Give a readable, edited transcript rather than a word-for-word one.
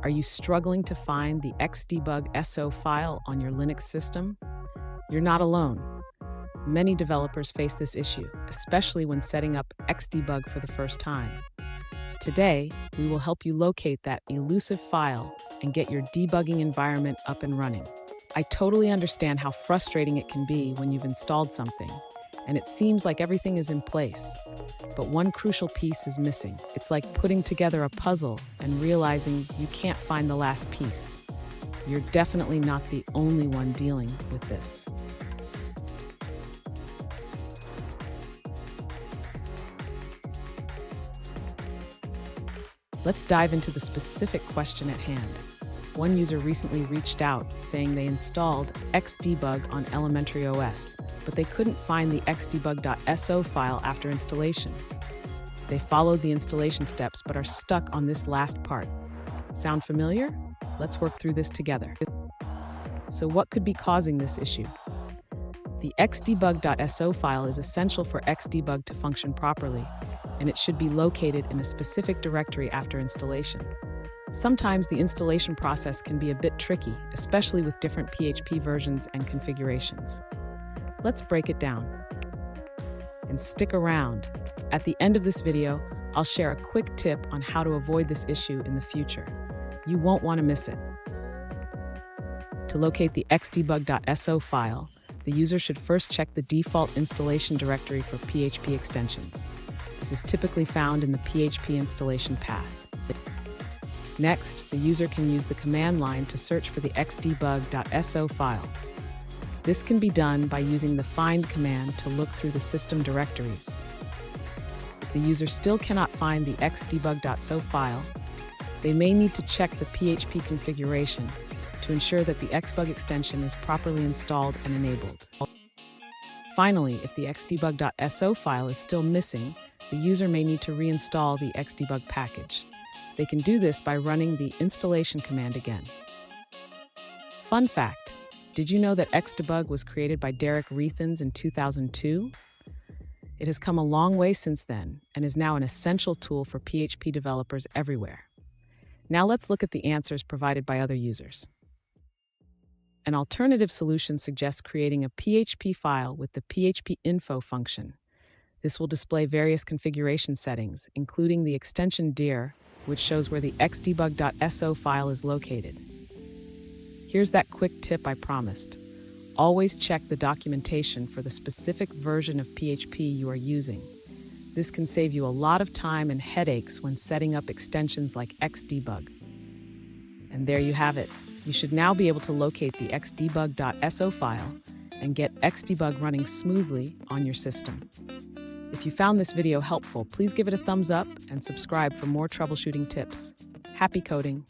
Are you struggling to find the xdebug.so file on your Linux system? You're not alone. Many developers face this issue, especially when setting up xdebug for the first time. Today, we will help you locate that elusive file and get your debugging environment up and running. I totally understand how frustrating it can be when you've installed something, and it seems like everything is in place. But one crucial piece is missing. It's like putting together a puzzle and realizing you can't find the last piece. You're definitely not the only one dealing with this. Let's dive into the specific question at hand. One user recently reached out saying they installed xdebug on elementary OS, but they couldn't find the xdebug.so file after installation. They followed the installation steps but are stuck on this last part. Sound familiar? Let's work through this together. So what could be causing this issue? The xdebug.so file is essential for xdebug to function properly, and it should be located in a specific directory after installation. Sometimes the installation process can be a bit tricky, especially with different PHP versions and configurations. Let's break it down. And stick around. At the end of this video, I'll share a quick tip on how to avoid this issue in the future. You won't want to miss it. To locate the xdebug.so file, the user should first check the default installation directory for PHP extensions. This is typically found in the PHP installation path. Next, the user can use the command line to search for the xdebug.so file. This can be done by using the find command to look through the system directories. If the user still cannot find the xdebug.so file, they may need to check the PHP configuration to ensure that the xbug extension is properly installed and enabled. Finally, if the xdebug.so file is still missing, the user may need to reinstall the xdebug package. They can do this by running the installation command again. Fun fact, did you know that xdebug was created by Derek Reithens in 2002? It has come a long way since then and is now an essential tool for PHP developers everywhere. Now let's look at the answers provided by other users. An alternative solution suggests creating a PHP file with the PHP info function. This will display various configuration settings, including the extension dir, which shows where the xdebug.so file is located. Here's that quick tip I promised. Always check the documentation for the specific version of PHP you are using. This can save you a lot of time and headaches when setting up extensions like xdebug. And there you have it. You should now be able to locate the xdebug.so file and get xdebug running smoothly on your system. If you found this video helpful, please give it a thumbs up and subscribe for more troubleshooting tips. Happy coding!